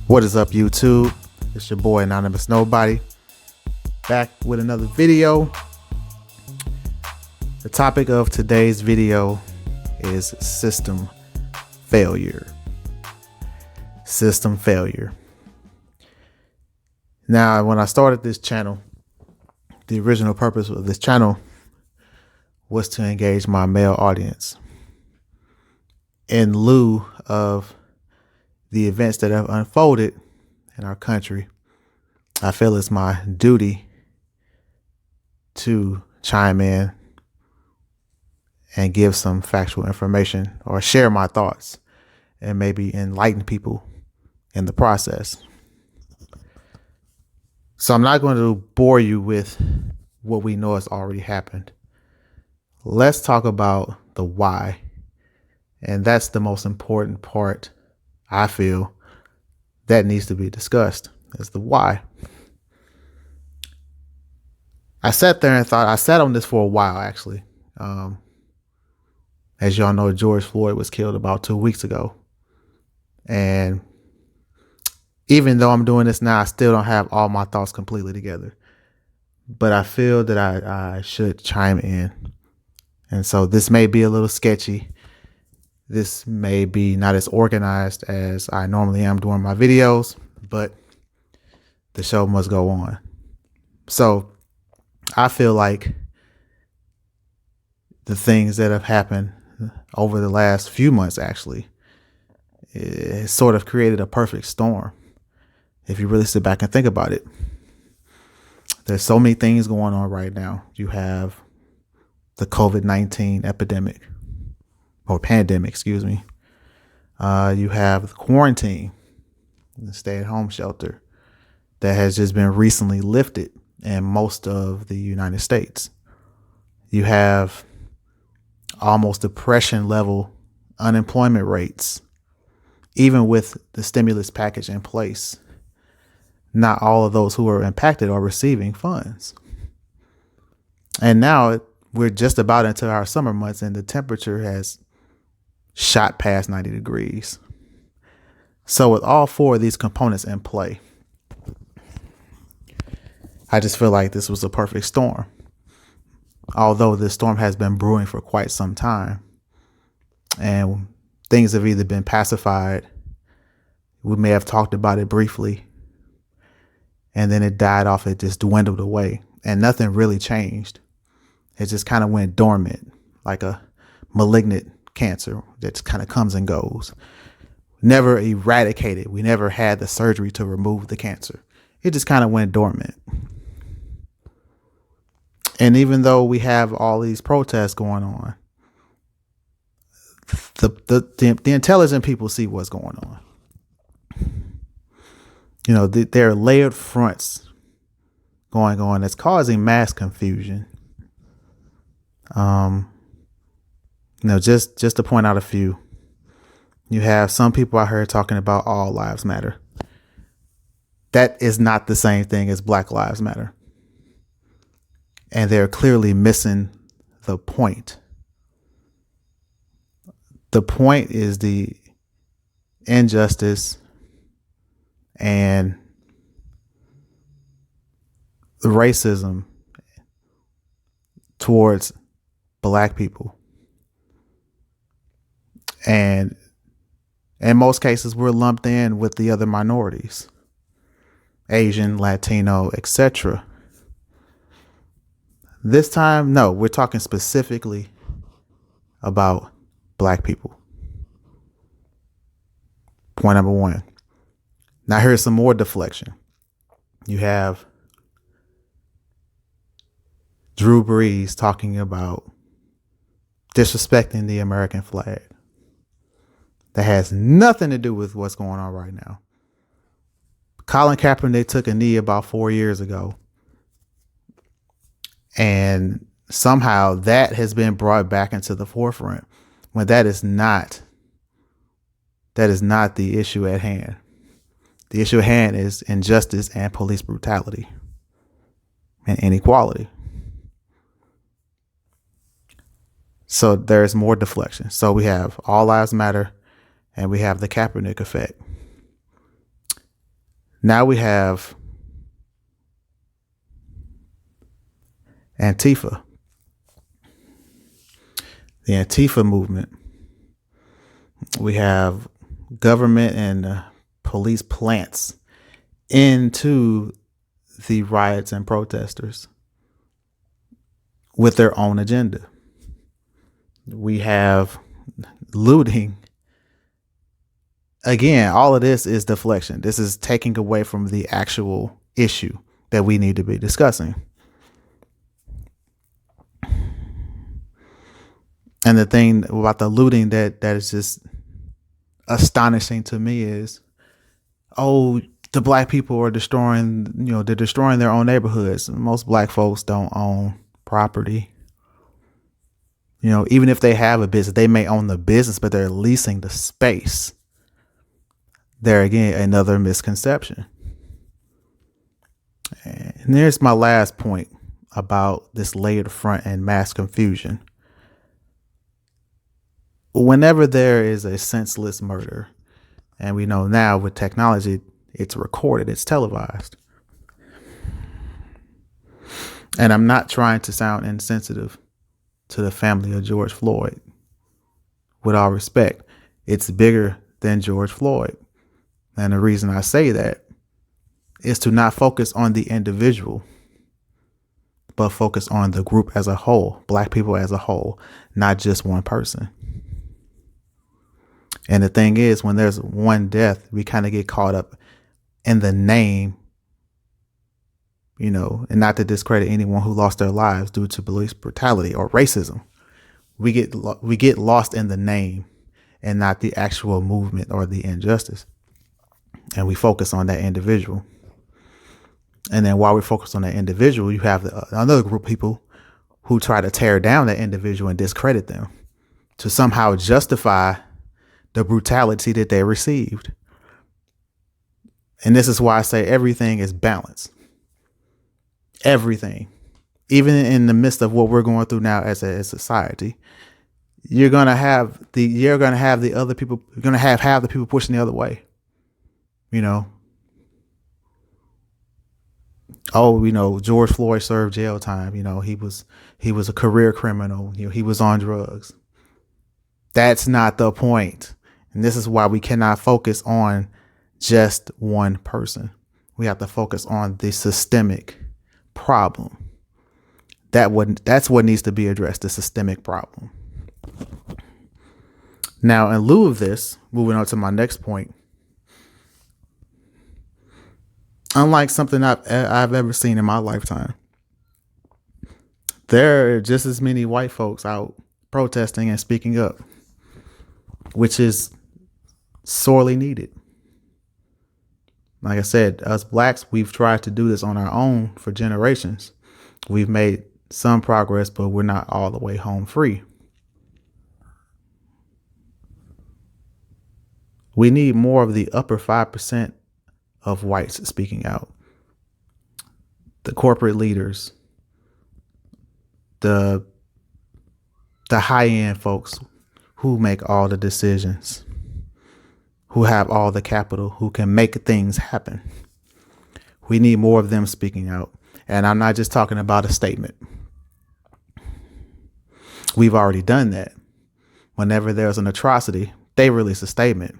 What is up, YouTube? It's your boy Anonymous Nobody, back with another video. The topic of today's video is system failure. System failure. Now, when I started this channel, the original purpose of this channel was to engage my male audience. In lieu of the events that have unfolded in our country, I feel it's my duty to chime in and give some factual information or share my thoughts and maybe enlighten people in the process. So I'm not going to bore you with what we know has already happened. Let's talk about the why. And that's the most important part, I feel, that needs to be discussed, is the why. I sat there and thought, I sat on this for a while, actually. As y'all know, George Floyd was killed about 2 weeks ago. And even though I'm doing this now, I still don't have all my thoughts completely together. But I feel that I should chime in. And so this may be a little sketchy. This may be not as organized as I normally am during my videos, but the show must go on. So I feel like the things that have happened over the last few months, actually, it sort of created a perfect storm. If you really sit back and think about it, there's so many things going on right now. You have the COVID-19 epidemic. Or pandemic, excuse me. You have the quarantine, the stay-at-home shelter that has just been recently lifted in most of the United States. You have almost depression level unemployment rates, even with the stimulus package in place. Not all of those who are impacted are receiving funds. And now we're just about into our summer months, and the temperature has shot past 90 degrees. So with all four of these components in play, I just feel like this was a perfect storm. Although this storm has been brewing for quite some time, and things have either been pacified, we may have talked about it briefly, and then it died off, it just dwindled away, and nothing really changed. It just kind of went dormant, like a malignant cancer that kind of comes and goes. Never eradicated. We never had the surgery to remove the cancer. It just kind of went dormant. And even though we have all these protests going on, the intelligent people see what's going on. You know, there are layered fronts going on that's causing mass confusion. Just to point out a few, you have some people out here talking about all lives matter. That is not the same thing as Black Lives Matter. And they're clearly missing the point. The point is the injustice and the racism towards Black people. And in most cases, we're lumped in with the other minorities, Asian, Latino, etc. This time, no, we're talking specifically about Black people. Point number one. Now here's some more deflection. You have Drew Brees talking about disrespecting the American flag. That has nothing to do with what's going on right now. Colin Kaepernick took a knee about 4 years ago. And somehow that has been brought back into the forefront when that is not the issue at hand. The issue at hand is injustice and police brutality and inequality. So there's more deflection. So we have all lives matter and we have the Kaepernick effect. Now we have Antifa, the Antifa movement. We have government and police plants into the riots and protesters with their own agenda. We have looting. Again, all of this is deflection. This is taking away from the actual issue that we need to be discussing. And the thing about the looting that is just astonishing to me is, oh, the black people are destroying, they're destroying their own neighborhoods. Most black folks don't own property. Even if they have a business, they may own the business, but they're leasing the space. There again, another misconception. And there's my last point about this layered front and mass confusion. Whenever there is a senseless murder, and we know now with technology, it's recorded, it's televised. And I'm not trying to sound insensitive to the family of George Floyd. With all respect, it's bigger than George Floyd. And the reason I say that is to not focus on the individual, but focus on the group as a whole, black people as a whole, not just one person. And the thing is, when there's one death, we kind of get caught up in the name, and not to discredit anyone who lost their lives due to police brutality or racism. We get lost in the name and not the actual movement or the injustice. And we focus on that individual. And then while we focus on that individual, you have another group of people who try to tear down that individual and discredit them to somehow justify the brutality that they received. And this is why I say everything is balance. Everything. Even in the midst of what we're going through now as a society, you're gonna have the other people. You're gonna have the people pushing the other way. George Floyd served jail time. He was a career criminal. He was on drugs. That's not the point. And this is why we cannot focus on just one person. We have to focus on the systemic problem. That's what needs to be addressed, the systemic problem. Now, in lieu of this, moving on to my next point, unlike something I've ever seen in my lifetime, there are just as many white folks out protesting and speaking up, which is sorely needed. Like I said, us blacks, we've tried to do this on our own for generations. We've made some progress, but we're not all the way home free. We need more of the upper 5% of whites speaking out. The corporate leaders, the high-end folks who make all the decisions, who have all the capital, who can make things happen. We need more of them speaking out. And I'm not just talking about a statement. We've already done that. Whenever there's an atrocity, they release a statement.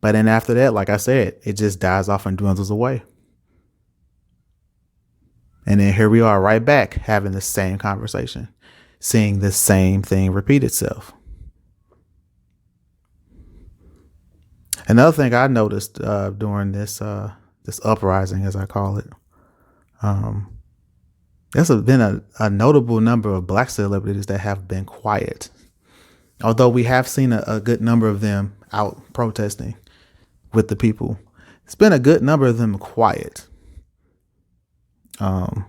But then after that, like I said, it just dies off and dwindles away. And then here we are right back having the same conversation, seeing the same thing repeat itself. Another thing I noticed during this uprising, as I call it, there's been a notable number of black celebrities that have been quiet. Although we have seen a good number of them out protesting with the people, it's been a good number of them quiet. And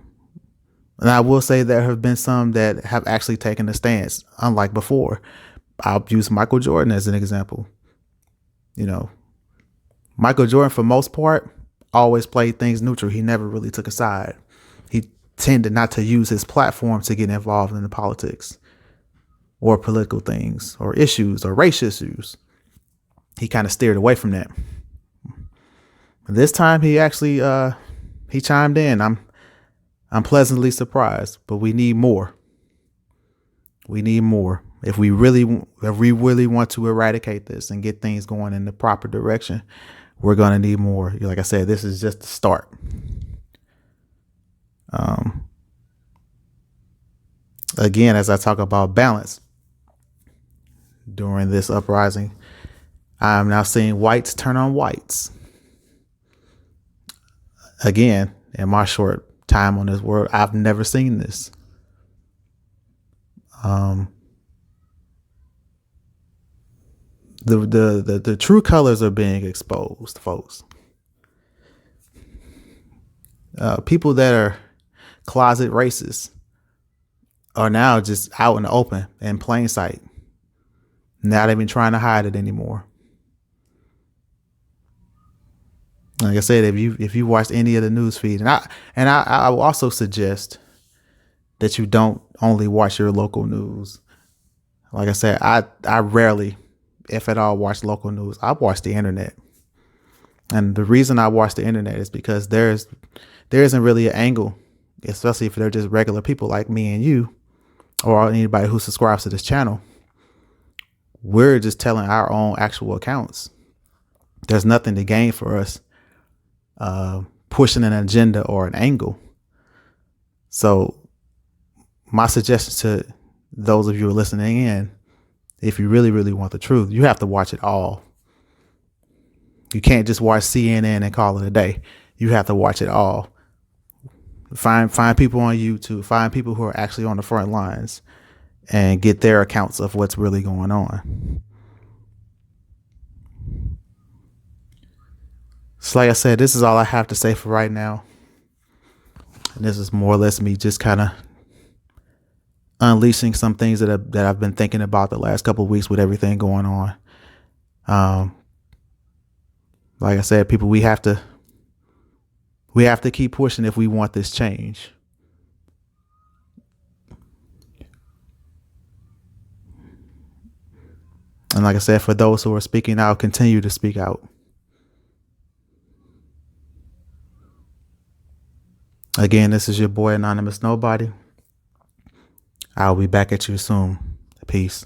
I will say there have been some that have actually taken a stance, unlike before. I'll use Michael Jordan as an example. Michael Jordan, for most part, always played things neutral. He never really took a side. He tended not to use his platform to get involved in the politics or political things or issues or race issues. He kind of steered away from that. This time he actually he chimed in. I'm pleasantly surprised, but we need more. We need more. If we really want to eradicate this and get things going in the proper direction, we're gonna need more. Like I said, this is just the start. Again, as I talk about balance during this uprising, I am now seeing whites turn on whites. Again, in my short time on this world, I've never seen this. The true colors are being exposed, folks. People that are closet racists are now just out in the open in plain sight, not even trying to hide it anymore. Like I said, if you watched any of the news feed, I will also suggest that you don't only watch your local news. Like I said, I rarely, if at all, watch local news. I watch the internet, and the reason I watch the internet is because there isn't really an angle, especially if they're just regular people like me and you, or anybody who subscribes to this channel. We're just telling our own actual accounts. There's nothing to gain for us pushing an agenda or an angle. So my suggestion to those of you who are listening in, if you really, really want the truth, you have to watch it all. You can't just watch CNN and call it a day. You have to watch it all. Find people on YouTube, find people who are actually on the front lines and get their accounts of what's really going on. So like I said, this is all I have to say for right now. And this is more or less me just kind of unleashing some things that I've been thinking about the last couple of weeks with everything going on. Like I said, people, we have to keep pushing if we want this change. And like I said, for those who are speaking out, continue to speak out. Again, this is your boy, Anonymous Nobody. I'll be back at you soon. Peace.